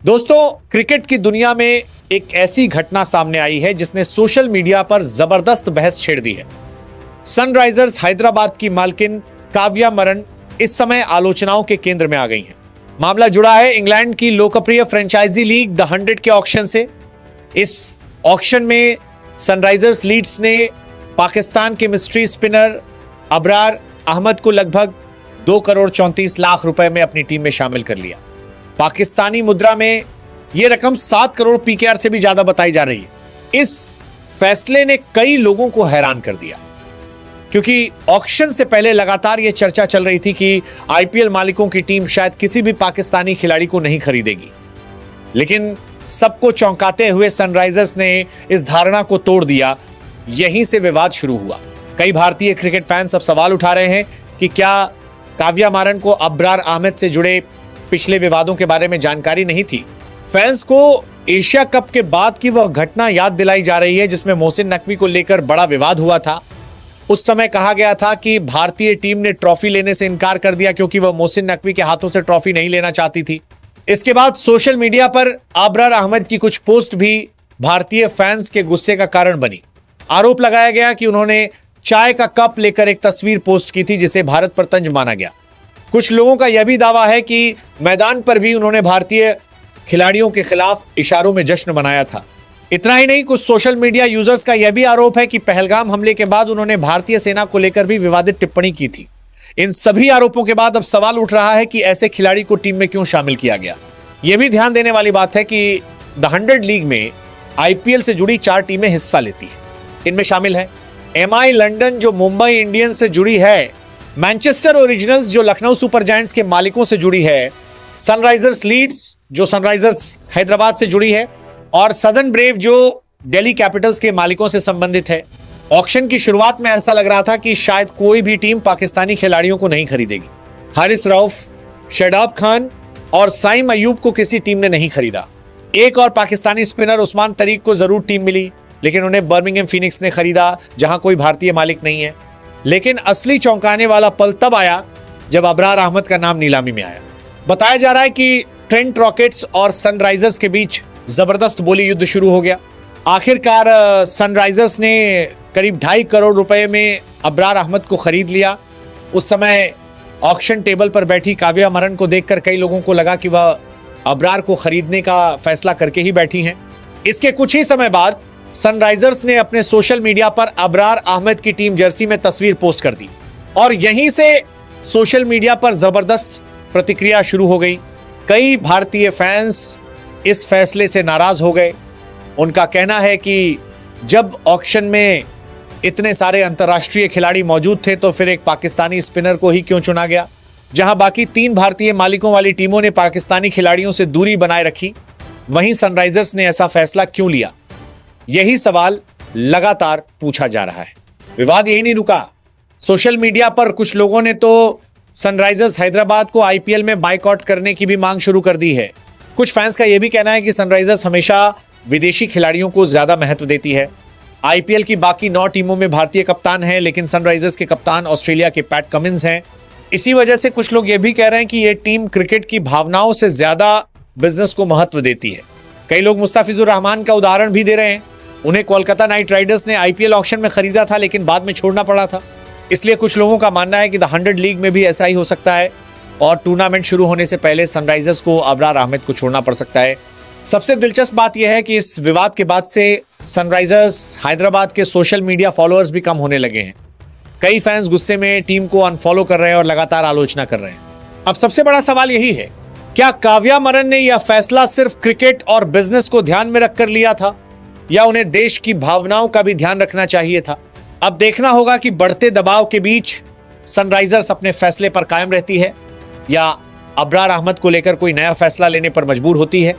दोस्तों, क्रिकेट की दुनिया में एक ऐसी घटना सामने आई है जिसने सोशल मीडिया पर जबरदस्त बहस छेड़ दी है। सनराइजर्स हैदराबाद की मालकिन काव्या मरन इस समय आलोचनाओं के केंद्र में आ गई हैं। मामला जुड़ा है इंग्लैंड की लोकप्रिय फ्रेंचाइजी लीग द 100 के ऑक्शन से। इस ऑक्शन में सनराइजर्स लीड्स ने पाकिस्तान के मिस्ट्री स्पिनर अबरार अहमद को लगभग 2 करोड़ 34 लाख रुपए में अपनी टीम में शामिल कर लिया। पाकिस्तानी मुद्रा में यह रकम 7 करोड़ पीकेआर से भी ज्यादा बताई जा रही है। इस फैसले ने कई लोगों को हैरान कर दिया, क्योंकि ऑक्शन से पहले लगातार यह चर्चा चल रही थी कि आईपीएल मालिकों की टीम शायद किसी भी पाकिस्तानी खिलाड़ी को नहीं खरीदेगी। लेकिन सबको चौंकाते हुए सनराइजर्स ने इस धारणा को तोड़ दिया। यहीं से विवाद शुरू हुआ। कई भारतीय क्रिकेट फैंस अब सवाल उठा रहे हैं कि क्या काव्या मारन को अबरार अहमद से जुड़े पिछले विवादों के बारे में जानकारी नहीं थी। फैंस को एशिया कप के बाद की वह घटना याद दिलाई जा रही है जिसमें मोहसिन नकवी को लेकर बड़ा विवाद हुआ था। उस समय कहा गया था कि भारतीय टीम ने ट्रॉफी लेने से इनकार कर दिया क्योंकि वह मोहसिन नकवी के हाथों से ट्रॉफी नहीं लेना चाहती थी। इसके बाद सोशल मीडिया पर अबरार अहमद की कुछ पोस्ट भी भारतीय फैंस के गुस्से का कारण बनी। आरोप लगाया गया कि उन्होंने चाय का कप लेकर एक तस्वीर पोस्ट की थी जिसे भारत पर तंज माना गया। कुछ लोगों का यह भी दावा है कि मैदान पर भी उन्होंने भारतीय खिलाड़ियों के खिलाफ इशारों में जश्न मनाया था। इतना ही नहीं, कुछ सोशल मीडिया यूजर्स का यह भी आरोप है कि पहलगाम हमले के बाद उन्होंने भारतीय सेना को लेकर भी विवादित टिप्पणी की थी। इन सभी आरोपों के बाद अब सवाल उठ रहा है कि ऐसे खिलाड़ी को टीम में क्यों शामिल किया गया। यह भी ध्यान देने वाली बात है कि द 100 लीग में आईपीएल से जुड़ी 4 टीमें हिस्सा लेती हैं। इनमें शामिल है एमआई लंदन जो मुंबई इंडियंस से जुड़ी है, मैनचेस्टर ओरिजिनल्स जो लखनऊ सुपर जायंट्स के मालिकों से जुड़ी है, सनराइजर्स लीड्स जो सनराइजर्स हैदराबाद से जुड़ी है और सदर्न ब्रेव जो दिल्ली कैपिटल्स के मालिकों से संबंधित है। ऑक्शन की शुरुआत में ऐसा लग रहा था कि शायद कोई भी टीम पाकिस्तानी खिलाड़ियों को नहीं खरीदेगी। हारिस रऊफ, शादाब खान और साइम अयूब को किसी टीम ने नहीं खरीदा। एक और पाकिस्तानी स्पिनर उस्मान तरीक को जरूर टीम मिली, लेकिन उन्हें बर्मिंघम फीनिक्स ने खरीदा जहां कोई भारतीय मालिक नहीं है। लेकिन असली चौंकाने वाला पल तब आया जब अबरार अहमद का नाम नीलामी में आया। बताया जा रहा है कि ट्रेंट रॉकेट्स और सनराइजर्स के बीच जबरदस्त बोली युद्ध शुरू हो गया। आखिरकार सनराइजर्स ने करीब 2.5 करोड़ रुपए में अबरार अहमद को खरीद लिया। उस समय ऑक्शन टेबल पर बैठी काव्या मरन को देखकर कई लोगों को लगा कि वह अबरार को खरीदने का फैसला करके ही बैठी हैं। इसके कुछ ही समय बाद सनराइजर्स ने अपने सोशल मीडिया पर अबरार अहमद की टीम जर्सी में तस्वीर पोस्ट कर दी और यहीं से सोशल मीडिया पर जबरदस्त प्रतिक्रिया शुरू हो गई। कई भारतीय फैंस इस फैसले से नाराज हो गए। उनका कहना है कि जब ऑक्शन में इतने सारे अंतर्राष्ट्रीय खिलाड़ी मौजूद थे तो फिर एक पाकिस्तानी स्पिनर को ही क्यों चुना गया। जहां बाकी 3 भारतीय मालिकों वाली टीमों ने पाकिस्तानी खिलाड़ियों से दूरी बनाए रखी, वहीं सनराइजर्स ने ऐसा फैसला क्यों लिया। यही सवाल लगातार पूछा जा रहा है। विवाद यही नहीं रुका। सोशल मीडिया पर कुछ लोगों ने तो सनराइजर्स हैदराबाद को आईपीएल में बायकॉट करने की भी मांग शुरू कर दी है। कुछ फैंस का यह भी कहना है कि सनराइजर्स हमेशा विदेशी खिलाड़ियों को ज्यादा महत्व देती है। आईपीएल की बाकी 9 टीमों में भारतीय कप्तान हैं, लेकिन सनराइजर्स के कप्तान ऑस्ट्रेलिया के पैट कमिंस हैं। इसी वजह से कुछ लोग यह भी कह रहे हैं कि यह टीम क्रिकेट की भावनाओं से ज्यादा बिजनेस को महत्व देती है। कई लोग मुस्तफिजुर रहमान का उदाहरण भी दे रहे हैं। उन्हें कोलकाता नाइट राइडर्स ने आईपीएल ऑक्शन में खरीदा था, लेकिन बाद में छोड़ना पड़ा था। इसलिए कुछ लोगों का मानना है कि द 100 लीग में भी ऐसा ही हो सकता है और टूर्नामेंट शुरू होने से पहले सनराइजर्स को अबरार अहमद को छोड़ना पड़ सकता है। सबसे दिलचस्प बात यह है कि इस विवाद के बाद से सनराइजर्स हैदराबाद के सोशल मीडिया फॉलोअर्स भी कम होने लगे हैं। कई फैंस गुस्से में टीम को अनफॉलो कर रहे हैं और लगातार आलोचना कर रहे हैं। अब सबसे बड़ा सवाल यही है, क्या काव्या मरन ने यह फैसला सिर्फ क्रिकेट और बिजनेस को ध्यान में रखकर लिया था या उन्हें देश की भावनाओं का भी ध्यान रखना चाहिए था। अब देखना होगा कि बढ़ते दबाव के बीच सनराइजर्स अपने फैसले पर कायम रहती है या अबरार अहमद को लेकर कोई नया फैसला लेने पर मजबूर होती है।